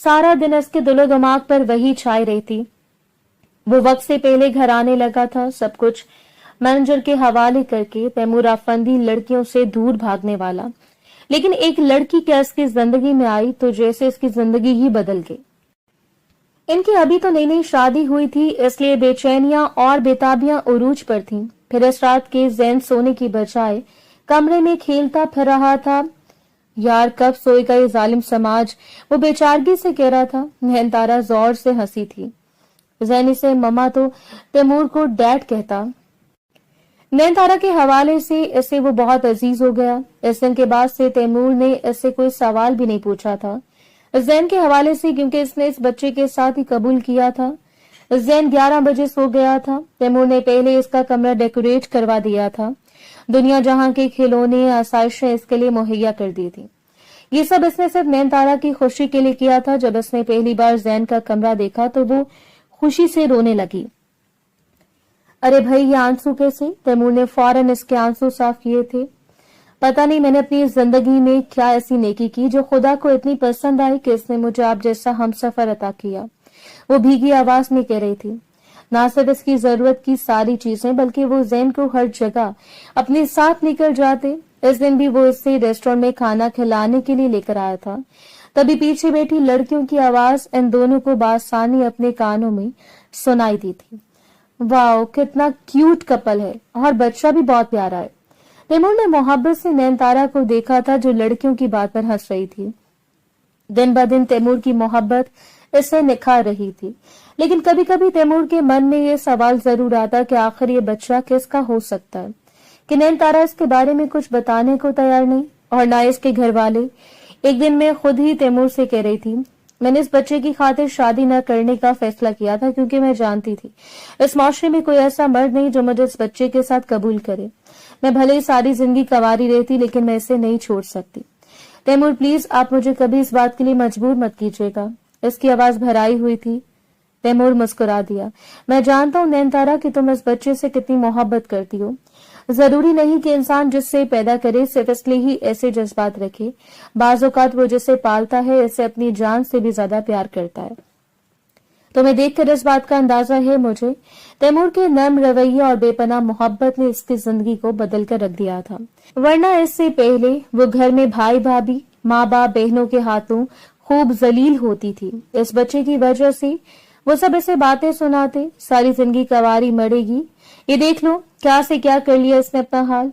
سارا دن اس کے دل و دماغ پر وہی چھائی رہی تھی۔ وہ وقت سے پہلے گھر آنے لگا تھا، سب کچھ مینیجر کے حوالے کر کے، تیمور افندی لڑکیوں سے دور بھاگنے والا۔ لیکن ایک لڑکی کیا اس کی زندگی میں آئی تو جیسے اس کی زندگی ہی بدل گئی۔ ان کی ابھی تو نئی نئی شادی ہوئی تھی، اس لیے بے چینیاں اور بےتابیاں عروج پر تھیں۔ پھر اس رات کے زین سونے کی بجائے کمرے میں کھیلتا پھر رہا تھا۔ یار کب سوئے گا یہ ظالم سماج، وہ بےچارگی سے کہہ رہا تھا۔ نینتارا زور سے ہنسی تھی۔ زین سے مما تو تیمور کو ڈیڈ کہتا۔ نینتارا کے حوالے سے اسے وہ بہت عزیز ہو گیا۔ اس دن کے بعد سے تیمور نے اس سے کوئی سوال بھی نہیں پوچھا تھا زین کے حوالے سے، کیونکہ اس نے اس بچے کے ساتھ ہی قبول کیا تھا۔ زین 11 بجے سو گیا تھا۔ تیمور نے پہلے اس کا کمرہ ڈیکوریٹ کروا دیا تھا، دنیا جہاں کے کھلونے آسائشیں اس کے لیے مہیا کر دی تھی۔ یہ سب اس نے صرف نینتارا کی خوشی کے لیے کیا تھا۔ جب اس نے پہلی بار زین کا کمرہ دیکھا تو وہ خوشی سے رونے لگی۔ ارے بھائی یہ آنسو کیسے؟ تیمور نے فوراً اس کے آنسو صاف کیے تھے۔ پتہ نہیں میں نے اپنی زندگی میں کیا ایسی نیکی کی جو خدا کو اتنی پسند آئی کہ اس نے مجھے آپ جیسا ہم سفر عطا کیا، وہ بھیگی آواز میں کہہ رہی تھی۔ نہ صرف इसकी जरूरत की सारी चीजें बल्कि वो जैन को हर जगह अपने साथ लेकर जाते। इस दिन भी वो इससे रेस्टोरेंट में खाना खिलाने के लिए लेकर आया था। तभी पीछे बैठी लड़कियों की आवाज इन दोनों को बासानी अपने कानों में सुनाई दी थी। वाह, कितना क्यूट कपल है और बच्चा भी बहुत प्यारा है। तैमूर ने मोहब्बत से नयनतारा को देखा था जो लड़कियों की बात पर हंस रही थी। दिन ब दिन तैमूर की मोहब्बत इससे निखार रही थी, लेकिन कभी कभी तैमूर के मन में ये सवाल जरूर आता कि आखिर ये बच्चा किसका हो सकता है, कि नयनतारा इसके बारे में कुछ बताने को तैयार नहीं और ना इसके घर वाले। एक दिन मैं खुद ही तैमूर से कह रही थी, मैंने इस बच्चे की खातिर शादी न करने का फैसला किया था क्योंकि मैं जानती थी इस माशरे में कोई ऐसा मर्द नहीं जो मुझे इस बच्चे के साथ कबूल करे। मैं भले ही सारी जिंदगी कंवारी रहती लेकिन मैं इसे नहीं छोड़ सकती। तैमूर प्लीज आप मुझे कभी इस बात के लिए मजबूर मत कीजिएगा। इसकी आवाज भराई हुई थी। तैमूर मुस्कुरा दिया, मैं जानता हूँ नयनतारा कि तुम इस बच्चे से कितनी मोहब्बत करती हो। जरूरी नहीं कि इंसान जिससे पैदा करे सिर्फ इसलिए ही ऐसे जज्बात रखे। बाज़ औक़ात वो जिसे पालता है इसे अपनी जान से भी ज्यादा प्यार करता है। तुम्हें देखकर इस बात का अंदाजा है मुझे। तैमूर के नर्म रवैये और बेपनाह मोहब्बत ने इसकी जिंदगी को बदल कर रख दिया था, वरना इससे पहले वो घर में भाई भाभी माँ बाप बहनों के हाथों खूब जलील होती थी। इस बच्चे की वजह से वो सब ऐसे बातें सुनाते, सारी जिंदगी कवारी मरेगी, ये देख लो क्या से क्या कर लिया इसने अपना हाल।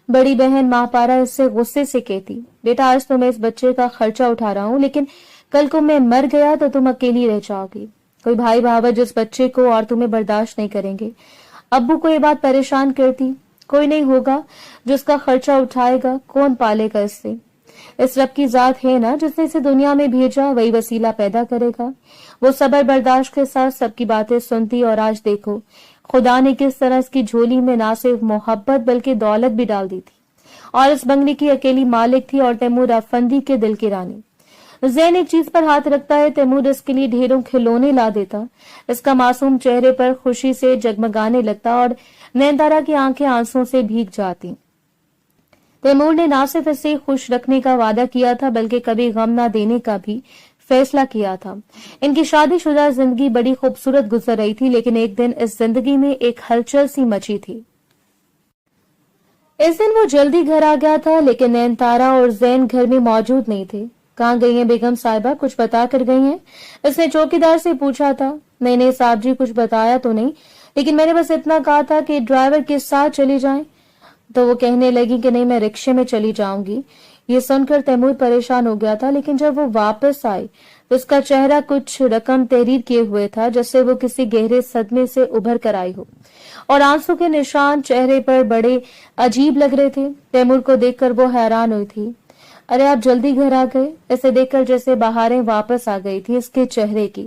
बड़ी बहन माँ पारा इससे गुस्से से कहती, बेटा आज तो मैं इस बच्चे का खर्चा उठा रहा हूँ, लेकिन कल को मैं मर गया तो तुम अकेली रह जाओगी। कोई भाई भावा जिस बच्चे को और तुम्हें बर्दाश्त नहीं करेंगे। अब्बू को ये बात परेशान करती, कोई नहीं होगा जो इसका खर्चा उठाएगा, कौन पालेगा इससे। इस रब की जात है ना जिसने इसे दुनिया में भेजा, वही वसीला पैदा करेगा। वो सबर बर्दाश्त के साथ सबकी बातें सुनती और आज देखो खुदा ने किस तरह इसकी झोली में ना सिर्फ मोहब्बत बल्कि दौलत भी डाल दी थी और इस बंगले की अकेली मालिक थी और तैमूर अफंदी के दिल की रानी। जैन एक चीज पर हाथ रखता है, तैमूर इसके लिए ढेरों खिलौने ला देता। इसका मासूम चेहरे पर खुशी से जगमगाने लगता और नयनतारा की आंखें आंसुओं से भीग जाती। तैमूर ने ना सिर्फ इसे खुश रखने का वादा किया था बल्कि कभी गम ना देने का भी फैसला किया था। इनकी शादीशुदा जिंदगी बड़ी खूबसूरत गुजर रही थी, लेकिन एक दिन इस जिंदगी में एक हलचल सी मची थी। इस दिन वो जल्दी घर आ गया था, लेकिन नयनतारा और जैन घर में मौजूद नहीं थे। कहाँ गई हैं बेगम साहिबा, कुछ बता कर गई हैं? इसने चौकीदार से पूछा था। नहीं साहब जी, कुछ बताया तो नहीं, लेकिन मैंने बस इतना कहा था कि ड्राइवर के साथ चली जाएं। तो वो कहने लगी कि नहीं मैं रिक्शे में चली जाऊंगी। ये सुनकर तैमूर परेशान हो गया था, लेकिन जब वो वापस आई तो उसका चेहरा कुछ रकम तहरीर किए हुए था, जैसे वो किसी गहरे सदमे से उभर कर आई हो, और आंसू के निशान चेहरे पर बड़े अजीब लग रहे थे। तैमूर को देखकर वो हैरान हुई थी। अरे आप जल्दी घर आ गए? इसे देखकर जैसे बहारें वापस आ गई थी इसके चेहरे की।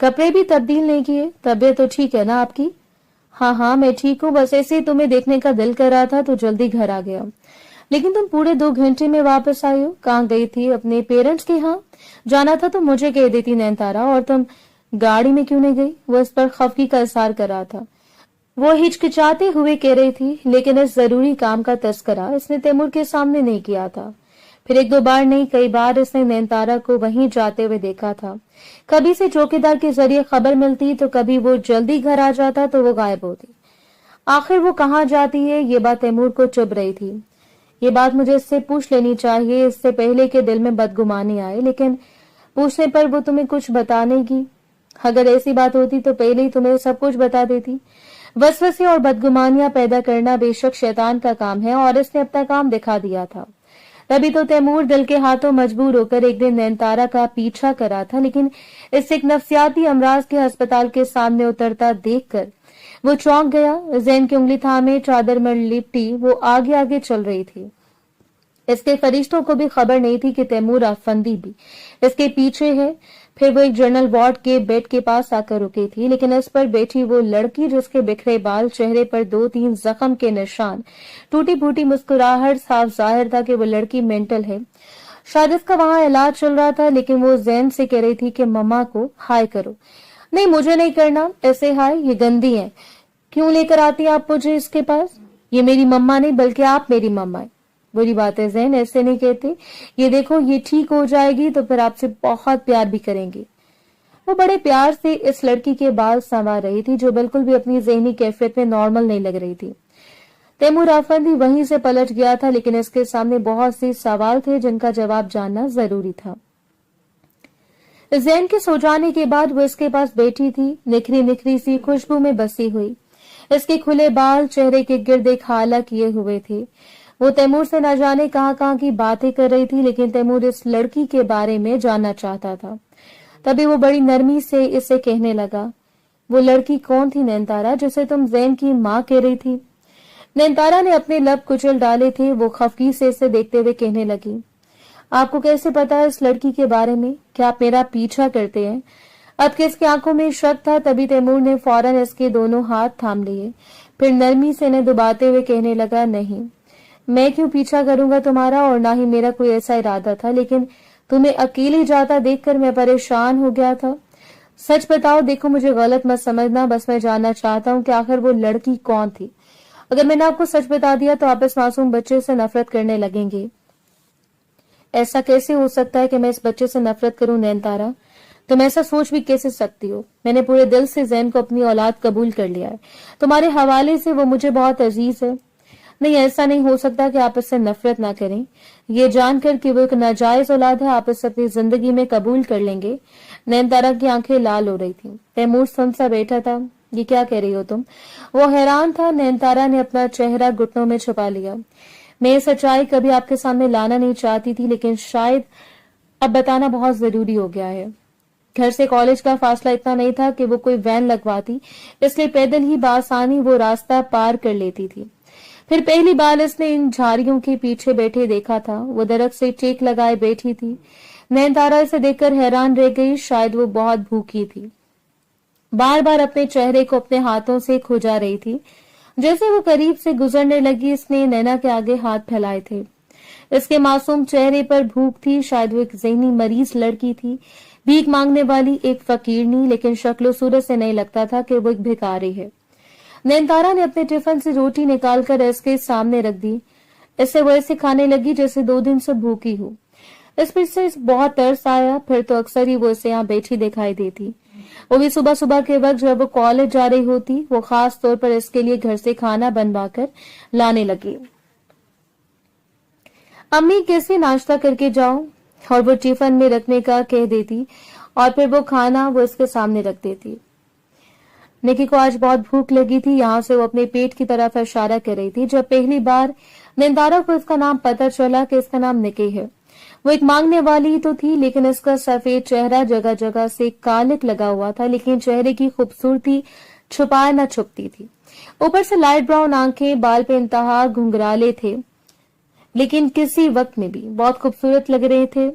कपड़े भी तब्दील नहीं किए? तबीयत तो ठीक है ना आपकी? हाँ मैं ठीक हूँ, बस ऐसे ही तुम्हें देखने का दिल कर रहा था तो जल्दी घर आ गया। लेकिन तुम पूरे 2 घंटे में वापस आई हो, कहाँ गई थी? अपने पेरेंट्स के यहाँ जाना था तो मुझे कह देती नयनतारा, और तुम गाड़ी में क्यों नहीं गई? वो इस पर खफगी का इजहार कर रहा था। वो हिचकिचाते हुए कह रही थी, लेकिन इस जरूरी काम का तस्करा इसने तैमूर के सामने नहीं किया था। फिर 1-2 बार नहीं, कई बार इसने नयनतारा को वहीं जाते हुए देखा था। कभी से चौकीदार के जरिए खबर मिलती तो कभी वो जल्दी घर आ जाता तो वो गायब होती। आखिर वो कहाँ जाती है, ये बात तैमूर को चुभ रही थी। ये बात मुझे इससे पूछ लेनी चाहिए, इससे पहले के दिल में बदगुमानी आए, लेकिन पूछने पर वो तुम्हें कुछ बताने की। अगर ऐसी बात होती तो पहले ही तुम्हें सब कुछ बता देती। वसवसे और बदगुमानियां पैदा करना बेशक शैतान का काम है और इसने अपना काम दिखा दिया था। तभी तो तैमूर दिल के हाथों मजबूर होकर एक दिन नयनतारा का पीछा करा था, लेकिन इस एक नफ्सियाती अमराज के अस्पताल के सामने उतरता देखकर वो चौंक गया। जैन की उंगली थामे चादर में लिपटी वो आगे आगे चल रही थी। इसके फरिश्तों को भी खबर नहीं थी कि तैमूर अफंदी भी इसके पीछे है। फिर वो एक जनरल वार्ड के बेड के पास आकर रुकी थी, लेकिन इस पर बैठी वो लड़की जिसके बिखरे बाल, चेहरे पर 2-3 जख्म के निशान, टूटी फूटी मुस्कुराहट, साफ जाहिर था कि वो लड़की मेंटल है। शायद इसका वहां इलाज चल रहा था, लेकिन वो जैन से कह रही थी कि मम्मा को हाय करो। नहीं मुझे नहीं करना ऐसे हाय, ये गंदी है। क्यों लेकर आती आप मुझे इसके पास? ये मेरी मम्मा नहीं बल्कि आप मेरी मम्मा है। बुरी बात है जैन, ऐसे नहीं कहते। ये देखो ये ठीक हो जाएगी तो फिर आपसे बहुत प्यार भी करेंगी। वो बड़े प्यार से इस लड़की के बाल संवार रही थी जो बिल्कुल भी अपनी ज़हनी कैफियत में नॉर्मल नहीं लग रही थी। तैमूर अफंदी वहीं से पलट गया था, लेकिन इसके सामने बहुत से सवाल थे जिनका जवाब जानना जरूरी था। जैन के सो जाने के बाद वो इसके पास बैठी थी, निखरी निखरी सी खुशबू में बसी हुई। इसके खुले बाल चेहरे के गिर्द एक हाला किए हुए थे। वो तैमूर से न जाने कहां की बातें कर रही थी, लेकिन तैमूर इस लड़की के बारे में जानना चाहता था। तभी वो बड़ी नरमी से इसे कहने लगा, वो लड़की कौन थी नैनतारा, जिसे तुम जैन की माँ कह रही थी? नैनतारा ने अपने लब कुचल डाले थे। वो खफगी से इसे देखते हुए कहने लगी, आपको कैसे पता है इस लड़की के बारे में? क्या आप मेरा पीछा करते हैं? अब किसकी आंखों में शक था, तभी तैमूर ने फौरन इसके दोनों हाथ थाम लिए। फिर नरमी से इन्हें दुबाते हुए कहने लगा, नहीं, मैं क्यों पीछा करूंगा तुम्हारा, और ना ही मेरा कोई ऐसा इरादा था, लेकिन तुम्हें अकेले जाता देखकर मैं परेशान हो गया था। सच बताओ, देखो मुझे गलत मत समझना, बस मैं जानना चाहता हूँ कि आखिर वो लड़की कौन थी। अगर मैंने आपको सच बता दिया तो आप इस मासूम बच्चे से नफरत करने लगेंगे। ऐसा कैसे हो सकता है कि मैं इस बच्चे से नफरत करूं नैनतारा? तुम ऐसा सोच भी कैसे सकती हो? मैंने पूरे दिल से जैन को अपनी औलाद कबूल कर लिया है। तुम्हारे हवाले से वो मुझे बहुत अजीज है। नहीं, ऐसा नहीं हो सकता कि आप इससे नफरत ना करें। ये जानकर कि वो एक नाजायज औलाद है, आप इसे अपनी जिंदगी में कबूल कर लेंगे। नैनतारा की आंखें लाल हो रही थी। तैमूर सुन सा बैठा था। ये क्या कह रही हो तुम? वो हैरान था। नैनतारा ने अपना चेहरा घुटनों में छुपा लिया। मैं ये सच्चाई कभी आपके सामने लाना नहीं चाहती थी, लेकिन शायद अब बताना बहुत जरूरी हो गया है। घर से कॉलेज का फासला इतना नहीं था कि वो कोई वैन लगवाती, इसलिए पैदल ही बासानी वो रास्ता पार कर लेती थी। फिर पहली बार इसने इन झाड़ियों के पीछे बैठे देखा था। वो दरख्त से टेक लगाए बैठी थी। नैनतारा इसे देखकर हैरान रह गई। शायद वो बहुत भूखी थी। बार बार अपने चेहरे को अपने हाथों से खुजा रही थी। जैसे वो करीब से गुजरने लगी, इसने नैना के आगे हाथ फैलाए थे। इसके मासूम चेहरे पर भूख थी। शायद वो एक ज़हनी मरीज लड़की थी, भीख मांगने वाली एक फकीरनी, लेकिन शक्लो सूरत से नहीं लगता था कि वो एक भिखारी है। नैनतारा ने अपने टिफिन से रोटी निकालकर इसके सामने रख दी। इसे वो ऐसे खाने लगी जैसे 2 दिन से भूखी हो। इस पर से बहुत तरस आया। फिर तो अक्सर ही वो इसे यहाँ बैठी दिखाई देती, वो भी सुबह सुबह के वक्त जब वो कॉलेज जा रही होती। वो खास तौर पर इसके लिए घर से खाना बनवाकर लाने लगी। अम्मी कैसे नाश्ता करके जाओ, और वो टिफिन में रखने का कह देती, और फिर वो खाना वो इसके सामने रख देती। निकी को आज बहुत भूख लगी थी। यहाँ से वो अपने पेट की तरफ इशारा कर रही थी। जब पहली बार नैनतारा को इसका नाम पता चला कि इसका नाम निकी है, वो एक मांगने वाली ही तो थी, लेकिन इसका सफेद चेहरा जगह जगह से कालिक लगा हुआ था, लेकिन चेहरे की खूबसूरती छुपाए न छुपती थी। ऊपर से लाइट ब्राउन आंखें, बाल पे इंतहा घुंघराले थे, लेकिन किसी वक्त में भी बहुत खूबसूरत लग रहे थे।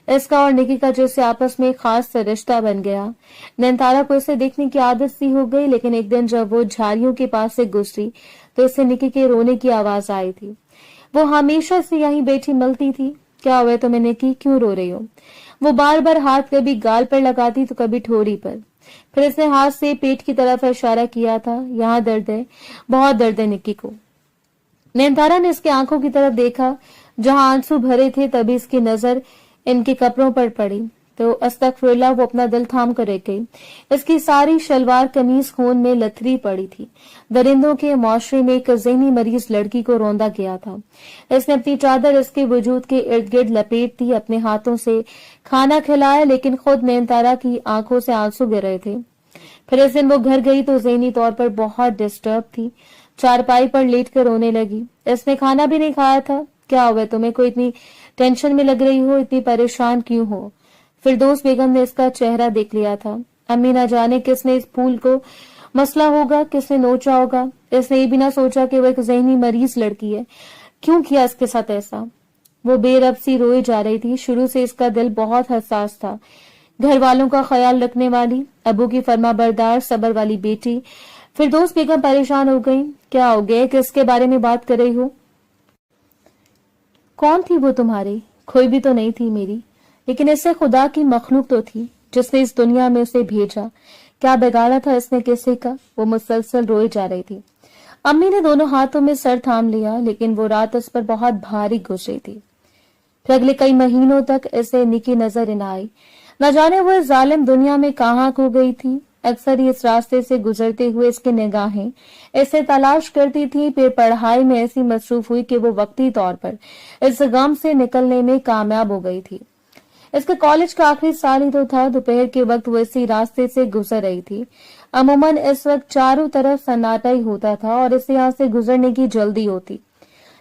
इसका और निकी का जैसे आपस में खास सा रिश्ता बन गया। नैनतारा को इसे देखने की आदत सी हो गई, लेकिन एक दिन जब वो झाड़ियों के पास से गुजरी तो इसे निकी के रोने की आवाज आई थी। वो हमेशा से यहीं बैठी मिलती थी। क्या हुआ तुम्हें निकी, क्यों रो रही हो? वो बार बार हाथ कभी गाल पर लगाती तो कभी ठोड़ी पर। फिर इसने हाथ से पेट की तरफ इशारा किया था। यहाँ दर्द है, बहुत दर्द है निकी को। नैनतारा ने इसकी आंखों की तरफ देखा जहां आंसू भरे थे। तभी इसकी नजर इनके कपड़ों पर पड़ी तो अस्तगफिरुल्लाह, वो अपना दिल थाम कर रह गई। इसकी सारी शलवार कमीज खून में लथरी पड़ी थी। दरिंदों के मुआशरे में एक ज़हनी मरीज लड़की को रौंदा गया था। इसने अपनी चादर इसके वजूद के इर्द गिर्द लपेट दी, अपने हाथों से खाना खिलाया, लेकिन खुद नैनतारा की आंखों से आंसू गिर रहे थे। फिर इस दिन वो घर गई तो ज़हनी तौर पर बहुत डिस्टर्ब थी। चारपाई पर लेट कर रोने लगी। इसने खाना भी नहीं खाया था। क्या हुआ तुम्हें, कोई इतनी टेंशन में लग रही हो, इतनी परेशान क्यों हो? फिरदौस बेगम ने इसका चेहरा देख लिया था। अम्मी ना जाने किसने इस फूल को मसला होगा, किसने नोचा होगा। इसने ये भी ना सोचा कि वो एक ज़हनी मरीज लड़की है। क्यों किया इसके साथ ऐसा? वो बेरब सी रोए जा रही थी। शुरू से इसका दिल बहुत हसास था। घर वालों का ख्याल रखने वाली, अबू की फरमाबरदार, सबर वाली बेटी। फिरदौस बेगम परेशान हो गई। क्या हो गया, किसके बारे में बात कर रही हो? कौन थी वो तुम्हारी? कोई भी तो नहीं थी मेरी, लेकिन इससे खुदा की मखलूक तो थी जिसने इस दुनिया में उसे भेजा। क्या बिगाड़ा था इसने किसी का? वो मुसलसल रोए जा रही थी। अम्मी ने दोनों हाथों में सर थाम लिया, लेकिन वो रात उस पर बहुत भारी गुजरी थी। फिर अगले कई महीनों तक इसे निकी नजर न आई। न जाने वो इस जालिम दुनिया में कहाँ खो गई थी। अक्सर ही इस रास्ते से गुजरते हुए इसकी निगाहें इसे तलाश करती थी। फिर पढ़ाई में ऐसी मसरूफ हुई कि वो वक्ती तौर पर इस गम से निकलने में कामयाब हो गई थी। इसके कॉलेज का आखिरी साल ही तो था। दोपहर के वक्त वो इसी रास्ते से गुजर रही थी। अमूमन इस वक्त चारों तरफ सन्नाटा ही होता था और इसे यहाँ से गुजरने की जल्दी होती,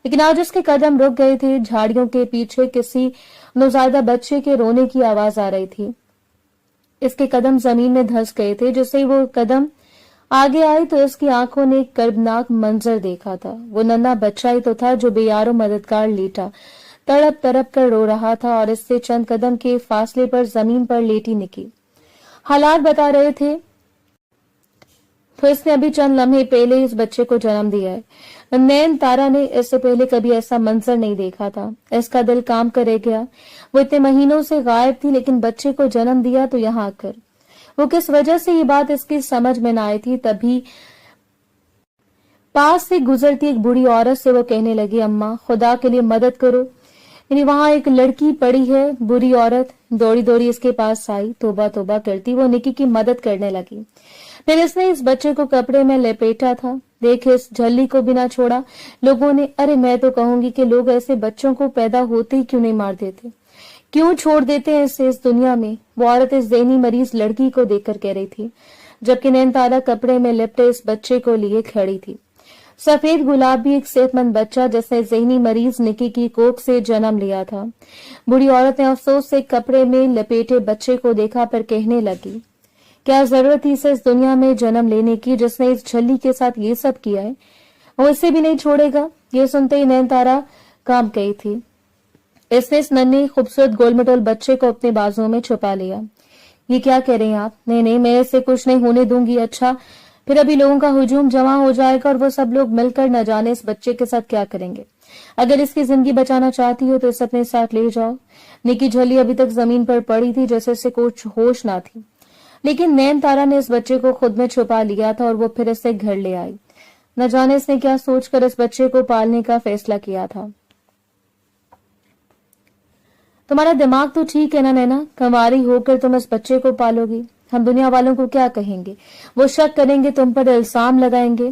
लेकिन आज उसके कदम रुक गए थे। झाड़ियों के पीछे किसी नौज़ायदा बच्चे के रोने की आवाज आ रही थी। इसके कदम जमीन में धंस गए थे। जैसे वो कदम आगे आई तो इसकी आंखों ने एक कर्बनाक मंजर देखा था। वो नन्हा बच्चा ही तो था जो बेयारो मददगार लेटा तड़प तड़प कर रो रहा था और इससे चंद कदम के फासले पर जमीन पर लेटी निकी हालात बता रहे थे। तो इसने अभी चंद लम्हे पहले इस बच्चे को जन्म दिया है। नैन तारा ने इससे पहले कभी ऐसा मंजर नहीं देखा था। इसका दिल काम करे गया। वो इतने महीनों से गायब थी, लेकिन बच्चे को जन्म दिया तो यहाँ आकर। वो किस वजह से ये बात इसकी समझ में न आई थी। तभी पास से गुजरती एक बूढ़ी औरत से वो कहने लगी, अम्मा खुदा के लिए मदद करो, यानी वहां एक लड़की पड़ी है। बुरी औरत दौड़ी दौड़ी इसके पास आई। तोबा तोबा करती वो निकी की मदद करने लगी। फिर इसने इस बच्चे को कपड़े में लपेटा था। देखे इस झल्ली को बिना छोड़ा। लोगों ने, अरे मैं तो कहूंगी कि लोग ऐसे बच्चों को पैदा होते ही क्यों नहीं मार देते, क्यों छोड़ देते हैं इसे इस दुनिया में। वो औरत इस ज़हनी मरीज लड़की को देखकर कह रही थी, जबकि नैन तारा कपड़े में लिपटे इस बच्चे को लिए खड़ी थी। सफेद गुलाबी एक सेहतमंद बच्चा जिसने ज़हनी मरीज निकी की कोख से जन्म लिया था। बूढ़ी औरत ने अफसोस से कपड़े में लपेटे बच्चे को देखा पर कहने लगी, क्या जरूरत थी इसे इस दुनिया में जन्म लेने की, जिसने इस झल्ली के साथ ये सब किया है, वो इसे भी नहीं छोड़ेगा। ये सुनते ही नैन तारा कांप गई थी। इसने इस नन्हे खूबसूरत गोलमटोल बच्चे को अपने बाजुओं में छुपा लिया। ये क्या कह रहे हैं आप? नहीं नहीं, मैं इसे कुछ नहीं होने दूंगी। अच्छा, फिर अभी लोगों का हुजूम जमा हो जाएगा और वो सब लोग मिलकर न जाने इस बच्चे के साथ क्या करेंगे। अगर इसकी जिंदगी बचाना चाहती हो तो इसे अपने साथ ले जाओ। निकी झल्ली अभी तक जमीन पर पड़ी थी, जैसे इसे कुछ होश ना थी, लेकिन नैन तारा ने इस बच्चे को खुद में छुपा लिया था और वो फिर इसे घर ले आई। न जाने इसने क्या सोचकर इस बच्चे को पालने का फैसला किया था। तुम्हारा दिमाग तो ठीक है ना नैना, कंवारी होकर तुम इस बच्चे को पालोगी। हम दुनिया वालों को क्या कहेंगे? वो शक करेंगे, तुम पर इल्जाम लगाएंगे।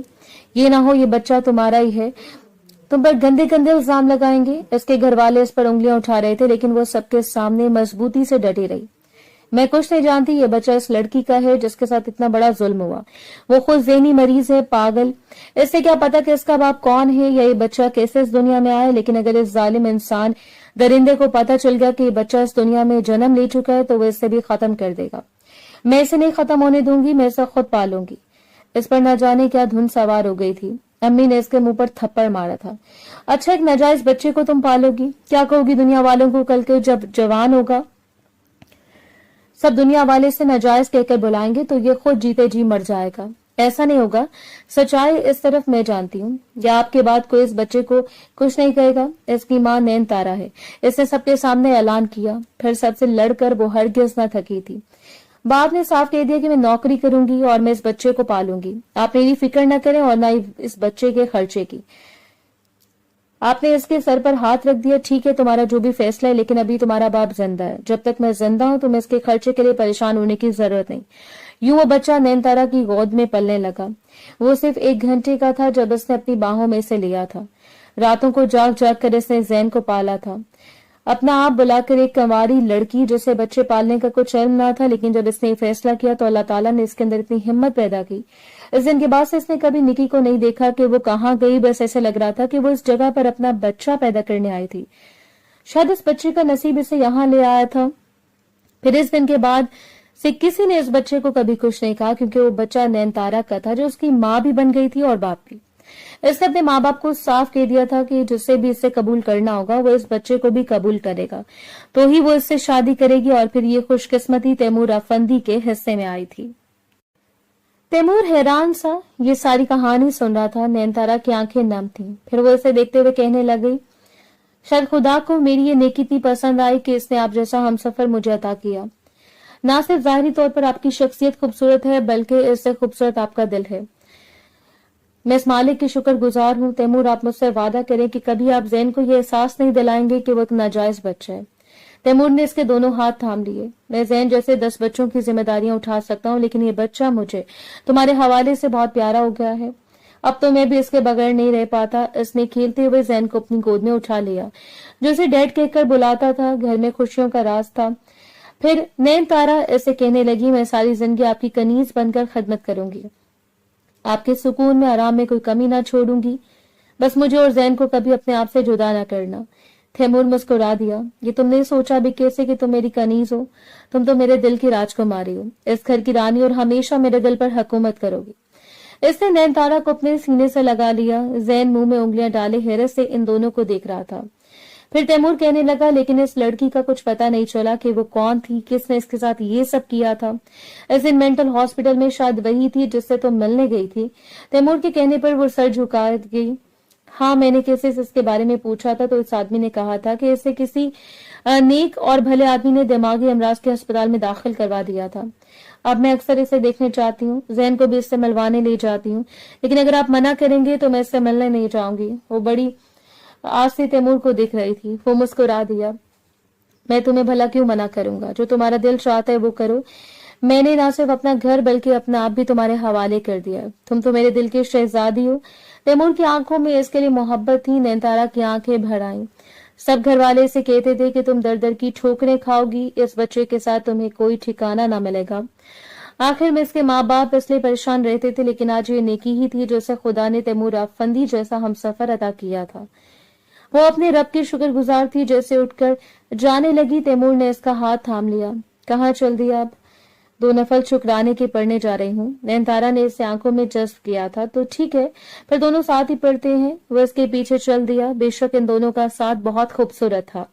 ये ना हो ये बच्चा तुम्हारा ही है, तुम पर गंदे गंदे इल्जाम लगाएंगे। इसके घर वाले इस पर उंगलियां उठा रहे थे, लेकिन वो सबके सामने मजबूती से डटी रही। मैं कुछ नहीं जानती, ये बच्चा इस लड़की का है जिसके साथ इतना बड़ा जुल्म हुआ। वो खुद ज़हनी मरीज है, पागल। इससे क्या पता कि इसका बाप कौन है या ये बच्चा कैसे इस दुनिया में आया। लेकिन अगर इस जालिम इंसान दरिंदे को पता चल गया कि ये बच्चा इस दुनिया में जन्म ले चुका है तो वो इसे भी खत्म कर देगा। मैं इसे नहीं खत्म होने दूंगी, मैं इसे खुद पालूंगी। इस पर न जाने क्या धुन सवार हो गई थी। अम्मी ने इसके मुंह पर थप्पड़ मारा था। अच्छा, एक नाजायज बच्चे को तुम पालोगी? क्या कहोगी दुनिया वालों को कल के जब जवान होगा? सब दुनिया वाले से नाजायज कहकर बुलाएंगे तो ये खुद जीते जी मर जाएगा। ऐसा नहीं होगा। सच्चाई इस तरफ मैं जानती हूँ। या आपके बाद कोई इस बच्चे को कुछ नहीं कहेगा। इसकी माँ नैन तारा है। इसने सबके सामने ऐलान किया। फिर सबसे लड़कर वो हरगिज न थकी थी। बाद ने साफ कह दिया कि मैं नौकरी करूंगी और मैं इस बच्चे को पालूंगी। आप मेरी फिक्र न करें और न ही इस बच्चे के खर्चे की। आपने इसके सर पर हाथ रख दिया। ठीक है, तुम्हारा जो भी फैसला है, लेकिन अभी तुम्हारा बाप जिंदा है। जब तक मैं जिंदा हूं तो मैं इसके खर्चे के लिए परेशान होने की जरूरत नहीं। यूं वो बच्चा नैन तारा की गोद में पलने लगा। वो सिर्फ 1 घंटे का था जब इसने अपनी बाहों में से लिया था। रातों को जाग जाग कर इसने जैन को पाला था। अपना आप बुलाकर एक कंवारी लड़की जिसे बच्चे पालने का कुछ इल्म ना था, लेकिन जब इसने फैसला किया तो अल्लाह ताला ने इसके अंदर इतनी हिम्मत पैदा की। इस दिन के बाद से इसने कभी निकी को नहीं देखा कि वो कहाँ गई। बस ऐसे लग रहा था कि वो इस जगह पर अपना बच्चा पैदा करने आई थी। शायद इस बच्चे का नसीब इसे यहाँ ले आया था। फिर इस दिन के बाद से किसी ने इस बच्चे को कभी कुछ नहीं कहा, क्योंकि वो बच्चा नैन तारा का था जो उसकी माँ भी बन गई थी और बाप भी। इसने अपने माँ बाप को साफ कह दिया था कि जिससे भी इसे कबूल करना होगा वो इस बच्चे को भी कबूल करेगा, तो ही वो इससे शादी करेगी। और फिर ये खुशकिस्मती तैमूर अफंदी के हिस्से में आई थी। तैमूर हैरान सा ये सारी कहानी सुन रहा था। नैन तारा की आंखें नम थीं। फिर वो इसे देखते हुए कहने लगी, शायद खुदा को मेरी ये नेकी इतनी पसंद आई कि इसने आप जैसा हमसफर मुझे अता किया। ना सिर्फ जाहिरी तौर पर आपकी शख्सियत खूबसूरत है, बल्कि इससे खूबसूरत आपका दिल है। मैं इस मालिक की शुक्रगुजार हूँ। तैमूर, आप मुझसे वादा करें कि कभी आप जैन को ये एहसास नहीं दिलाएंगे कि वो एक नाजायज बच्चा है। तैमूर ने इसके दोनों हाथ थाम लिए। मैं जैन जैसे 10 बच्चों की जिम्मेदारियां उठा सकता हूँ, लेकिन ये बच्चा मुझे तुम्हारे हवाले से बहुत प्यारा हो गया है। अब तो मैं भी इसके बगैर नहीं रह पाता। इसने खेलते हुए जैन को अपनी गोद में उठा लिया, जो इसे डैड कहकर बुलाता था। घर में खुशियों का राज था। फिर नैन तारा ऐसे कहने लगी, मैं सारी जिंदगी आपकी कनीज बनकर खदमत करूंगी, आपके सुकून में आराम में कोई कमी ना छोड़ूंगी। बस मुझे और जैन को कभी अपने आप से जुदा ना करना। तैमूर मुस्कुरा दिया। ये तुमने सोचा भी कैसे कि तुम मेरी कनीज हो? तुम तो मेरे दिल की राजकुमारी हो, इस घर की रानी, और हमेशा मेरे दिल पर हुकूमत करोगी। इसने नैन तारा को अपने सीने से लगा लिया। जैन मुंह में उंगलियां डाले हैरत से इन दोनों को देख रहा था। फिर तैमूर कहने लगा, लेकिन इस लड़की का कुछ पता नहीं चला कि वो कौन थी, किसने इसके साथ ये सब किया था। इस दिन मेंटल हॉस्पिटल में शायद वही थी जिससे तुम मिलने गई थी। तैमूर के कहने पर वो सर झुका गई। हाँ, मैंने किसी से इसके बारे में पूछा था तो इस आदमी ने कहा था कि इसे किसी नेक और भले आदमी ने दिमागी अमराज के अस्पताल में दाखिल करवा दिया था। अब मैं अक्सर इसे देखने चाहती हूँ, जैन को भी इससे मिलवाने ले जाती हूँ, लेकिन अगर आप मना करेंगे तो मैं इससे मिलने नहीं जाऊंगी। वो बड़ी आज से तैमूर को दिख रही थी। वो मुस्कुरा दिया। मैं तुम्हें भला क्यों मना करूंगा? जो तुम्हारा दिल चाहता है वो करो। मैंने ना सिर्फ अपना घर बल्कि अपना आप भी तुम्हारे हवाले कर दिया। तुम तो मेरे दिल की शहजादी हो। तैमूर की आंखों में इसके लिए मोहब्बत थी। नैनतारा की आंखें भर आईं। सब घर वाले इसे कहते थे कि तुम दर दर की ठोकरें खाओगी, इस बच्चे के साथ तुम्हें कोई ठिकाना ना मिलेगा। आखिर में इसके माँ बाप इसलिए परेशान रहते थे, लेकिन आज ये नेकी ही थी जिसे खुदा ने तैमूर अफंदी जैसा हमसफर अदा किया था। वो अपने रब की शुक्रगुजार थी। जैसे उठकर जाने लगी, तैमूर ने इसका हाथ थाम लिया। कहाँ चल दिया? अब 2 नफल शुक्राने के पढ़ने जा रही हूँ। नैनतारा ने इसे आंखों में जज्ब किया था। तो ठीक है, फिर दोनों साथ ही पढ़ते हैं। वो इसके पीछे चल दिया। बेशक इन दोनों का साथ बहुत खूबसूरत था।